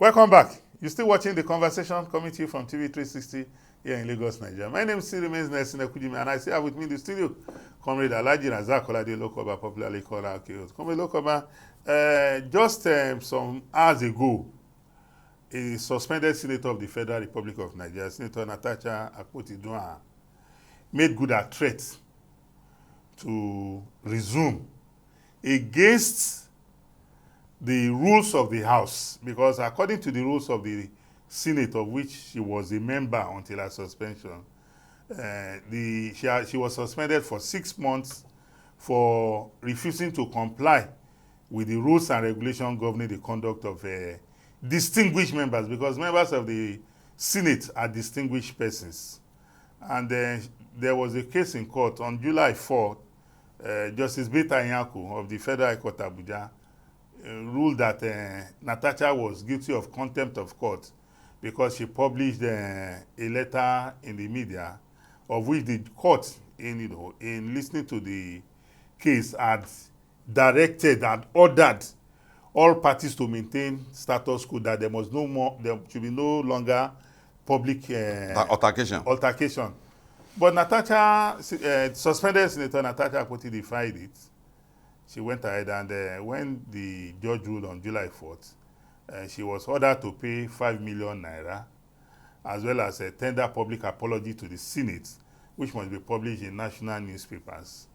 Welcome back. You're still watching the conversation coming to you from TV 360 here in Lagos, Nigeria. My name still remains Nelson Ekujimi, and I still have with me in the studio Comrade Alhaji Razak Kolade Lokoba, popularly called Akeos. Comrade Lokoba, just some hours ago, a suspended senator of the Federal Republic of Nigeria, Senator Natasha Akpoti, Uduaghan, made good her threat to resume against the rules of the House, because according to the rules of the Senate, of which she was a member until her suspension, she was suspended for 6 months for refusing to comply with the rules and regulations governing the conduct of distinguished members, because members of the Senate are distinguished persons. And there was a case in court on July 4th. Justice Beta Nyako of the Federal High Court Abuja ruled that Natasha was guilty of contempt of court because she published a letter in the media, of which the court, in listening to the case, had directed and ordered all parties to maintain status quo, that there should be no longer public altercation. But Natasha, suspended Senator Natasha Akpoti, defied it. She went ahead, and when the judge ruled on July 4th, she was ordered to pay 5 million naira, as well as a tender public apology to the Senate, which must be published in national newspapers.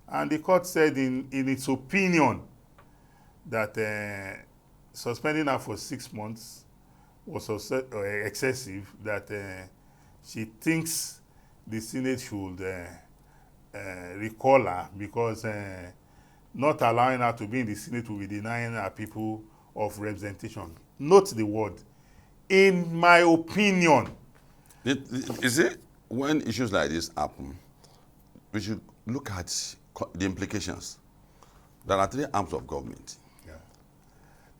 And the court said in its opinion that suspending her for 6 months was excessive, that she thinks the Senate should recall her, because not allowing her to be in the Senate will be denying her people of representation. Note the word, in my opinion. You see, when issues like this happen, we should look at the implications. There are 3 arms of government. Yeah.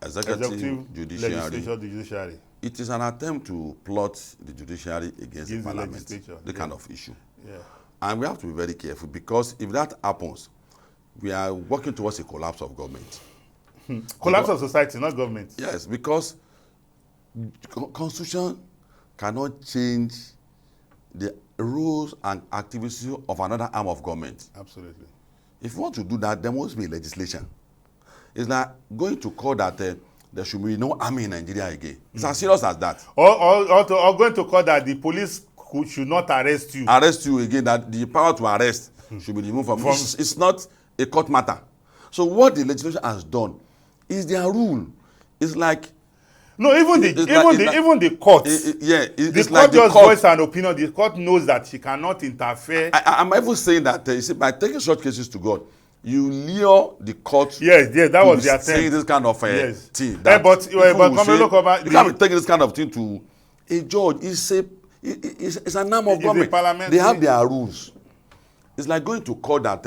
Executive, judiciary. It is an attempt to plot the judiciary against the parliament, the kind of issue. Yeah. And we have to be very careful, because if that happens, we are working towards a collapse of government. Collapse of society, not government. Yes, because constitution cannot change the rules and activities of another arm of government. Absolutely. If you want to do that, there must be legislation. It's like going to court that there should be no army in Nigeria again. It's as serious as that. Or going to court that the police should not arrest you. Arrest you again, that the power to arrest should be removed from it's not a court matter. So what the legislation has done is their rule. It's like even the court. The court just voice an opinion. The court knows that she cannot interfere. I'm even saying that you see, by taking short cases to God, you lure the court. Yes, that was the attempt. Saying this kind of thing. But you can't be taking this kind of thing to a judge. It's an arm of government. They have their rules. It's like going to court that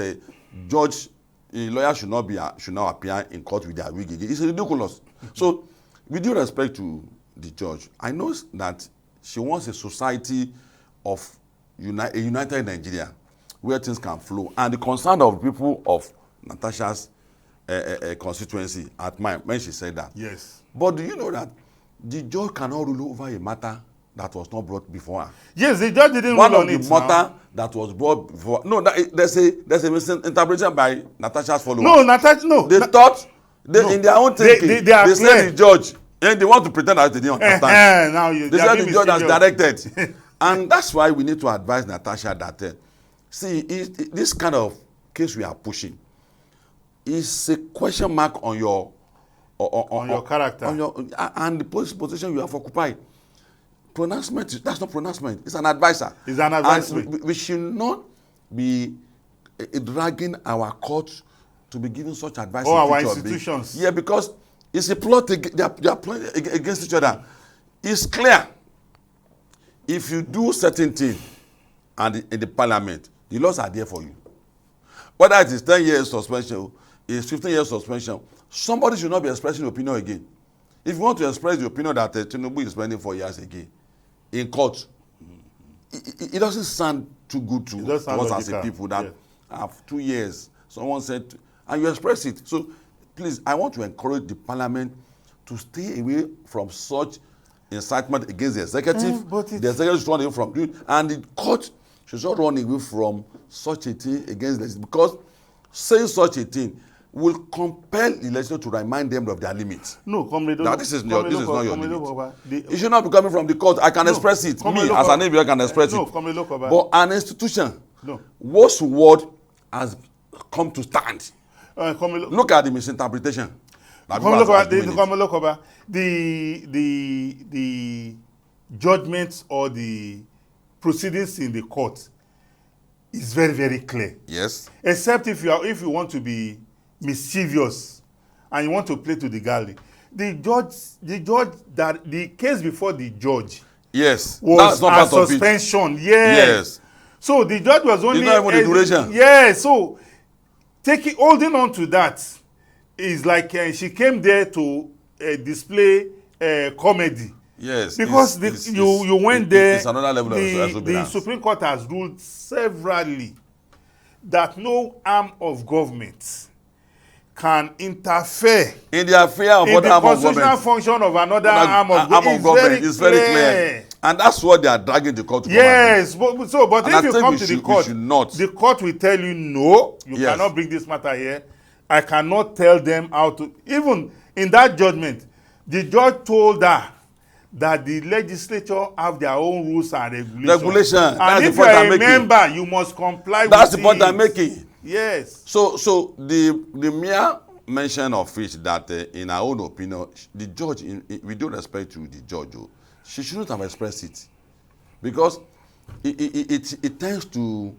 judge, a lawyer should not appear in court with their wig. It's ridiculous. So, with due respect to the judge, I know that she wants a society of a united Nigeria where things can flow. And the concern of people of Natasha's constituency at mine, when she said that. Yes. But do you know that the judge cannot rule over a matter that was not brought before her? Yes, the judge didn't rule on it. One of the matter that was brought before. No, there's a misinterpretation by Natasha's followers. No. They thought in their own thinking. They said the judge, and they want to pretend that they didn't understand. They said the judge has directed. And that's why we need to advise Natasha that, this kind of case we are pushing is a question mark on your character, and the position you have occupied. Pronouncement, that's not pronouncement, it's an advisor. It's an advisory. And we should not be dragging our courts to be giving such advice. Or our institutions. Yeah, because it's a plot, they are playing against each other. It's clear. If you do certain things and in the parliament, the laws are there for you. Whether it is 10 years suspension, it's 15 years suspension, somebody should not be expressing opinion again. If you want to express the opinion that Tinubu is spending 4 years again in court, it doesn't sound too good to us as a people that have 2 years. Someone said, and you express it. So please, I want to encourage the parliament to stay away from such incitement against the executive. The executive should run away from it, and the court should not run away from such a thing against the legislature, because saying such a thing will compel the legislature to remind them of their limits. No, now this is not your limit. It should not be coming from the court. I can express it. Me, as an individual, can express it. But an institution, whose word has come to stand. Look at the misinterpretation. The judgments or the proceedings in the court is very, very clear. Yes. Except if you want to be mischievous and you want to play to the gallery. The case before the judge, yes, was a suspension. Yes. So the judge was only not even the duration. Yes. So holding on to that is like she came there to display comedy. Yes. Because you went there. It's another level of the Supreme Court has ruled severally that no arm of government can interfere in the affair of other arm of government. The constitutional function of another arm of government is very clear. And that's what they are dragging the court to. Yes, but if you come to the court, the court will tell you, no, you cannot bring this matter here. I cannot tell them how to. Even in that judgment, the judge told her that the legislature have their own rules and regulations. And if you are a member, you must comply with it. That's the point I'm making. Yes. So the mere mention of it that in our own opinion, the judge, with due respect to the judge, she shouldn't have expressed it, because it tends to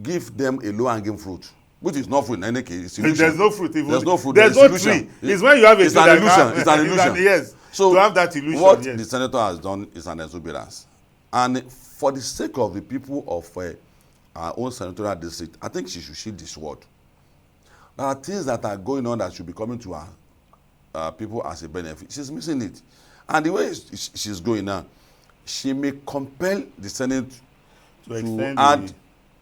give them a low-hanging fruit, which is not fruit in any case. There's no fruit. There's no fruit. There's no tree. It's when you have it's an illusion. It's an illusion. Yes. So to have that illusion, what the senator has done is an exuberance, and for the sake of the people of our own senatorial district, I think she should shield this word. There are things that are going on that should be coming to our people as a benefit. She's missing it. And the way she's going now, she may compel the Senate to add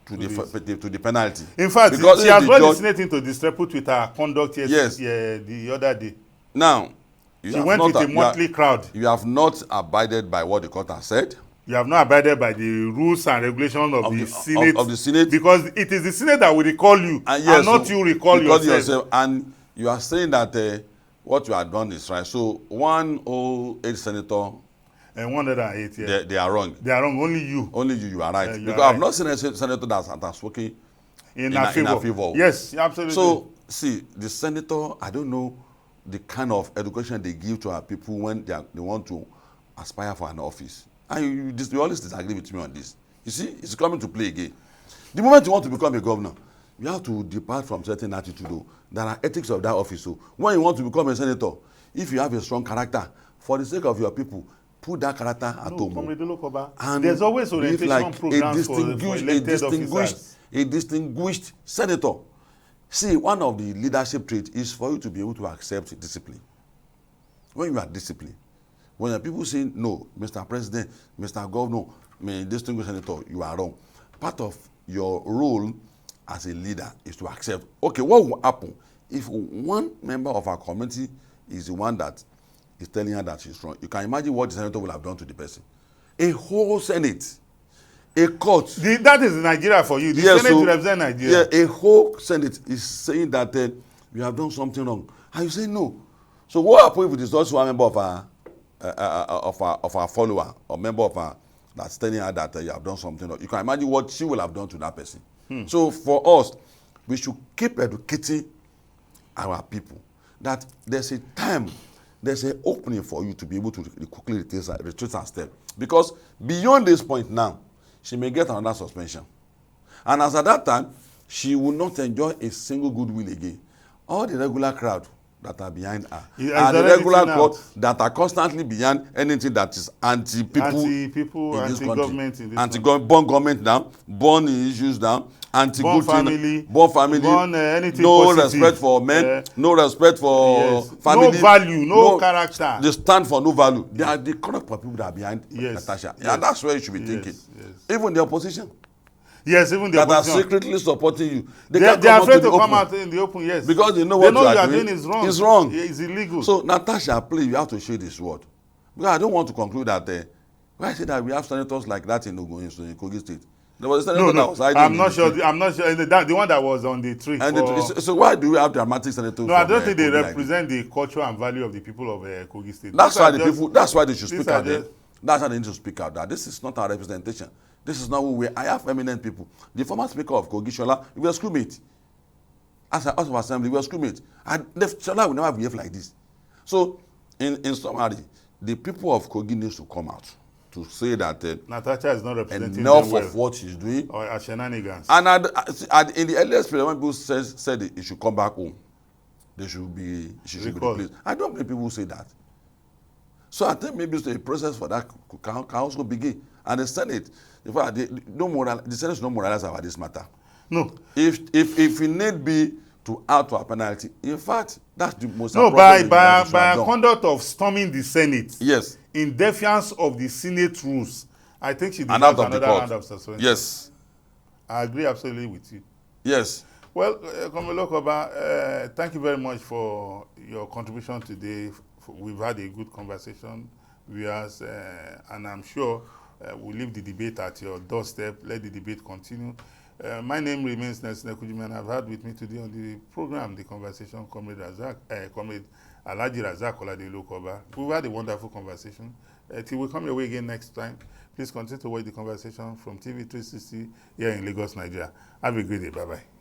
to the penalty. In fact, she has brought the Senate into disrepute with her conduct the other day. Now, she went with a motley crowd. You have not abided by what the court has said. You have not abided by the rules and regulations of the Senate. Of the Senate. Because it is the Senate that will recall you, and not you recall yourself. And you are saying that what you have done is right. So 108 senator. And 108, yeah. They are wrong. They are wrong. Only you. Only you are right. Because I have not seen a senator that's working in our favor. Yes, absolutely. So, see, the senator, I don't know the kind of education they give to our people when they want to aspire for an office. And you always disagree with me on this. You see, it's coming to play again. The moment you want to become a governor, you have to depart from certain attitude. There are ethics of that office. So when you want to become a senator, if you have a strong character, for the sake of your people, put that character at home. And there's always orientation programs for elected officers. A distinguished senator. See, one of the leadership traits is for you to be able to accept discipline. When you are disciplined, when people say, no, Mr. President, Mr. Governor, distinguished senator, you are wrong. Part of your role as a leader is to accept, okay, what will happen if one member of our community is the one that is telling her that she's wrong? You can imagine what the senator will have done to the person. A whole Senate, a court. That is Nigeria for you. The Senate represents Nigeria. Yeah, a whole Senate is saying that you have done something wrong. And you say no. So what happens if it is also a member of our follower or member of our that's telling her that you have done something wrong? You can imagine what she will have done to that person. So for us, we should keep educating our people that there's a time, there's an opening for you to be able to quickly retrace her step. Because beyond this point now, she may get another suspension. And as at that time, she will not enjoy a single goodwill again. All the regular crowd that are behind her, and the regular crowd that are constantly behind anything that is anti-people, anti-government in this anti-born government now, born issues now, anti-good family, anything no positive. Respect for men, no respect for family, no value, no character. They stand for no value. They are the correct people that are behind Natasha. And that's where you should be thinking. Even the opposition. Yes, even the that opposition. are secretly supporting you. They are afraid to come out in the open, yes. Because they know what you are doing is wrong. It's wrong. It's illegal. So, Natasha, please, you have to share this word. Because I don't want to conclude that, why I say that we have senators like that in Kogi State. There was a senator that was hiding I'm not sure. The one that was on the tree. So why do we have dramatic senators? No, I don't think they represent the culture and value of the people of Kogi State. That's why they should speak out there. That's why they need to speak out. That this is not our representation. This is not who we are. I have eminent people. The former speaker of Kogi, Shola, we were schoolmates. As a House of Assembly, we were schoolmates. And Shola will never behave like this. So, in summary, the people of Kogi need to come out to say that Natasha is not representing enough of what she's doing or shenanigans. And in the earliest period, when people said he should come back home, she should be replaced. I don't believe people say that. So I think maybe a process for that can also begin. And the Senate, in fact, the Senate should not moralize about this matter. No. If it need be to add to a penalty, in fact, that's the most appropriate. By a conduct of storming the Senate. Yes. In defiance of the Senate rules, I think she deserves another round of suspension. Yes. I agree absolutely with you. Yes. Well, Komolo Koba, thank you very much for your contribution today. We've had a good conversation, viewers, and I'm sure we'll leave the debate at your doorstep. Let the debate continue. My name remains Nelson Ekujimi, and I've had with me today on the program, the conversation, Comrade Alhaji Razak Oladele Koba. We've had a wonderful conversation. Till we come your way again next time, please continue to watch the conversation from TV 360 here in Lagos, Nigeria. Have a great day. Bye-bye.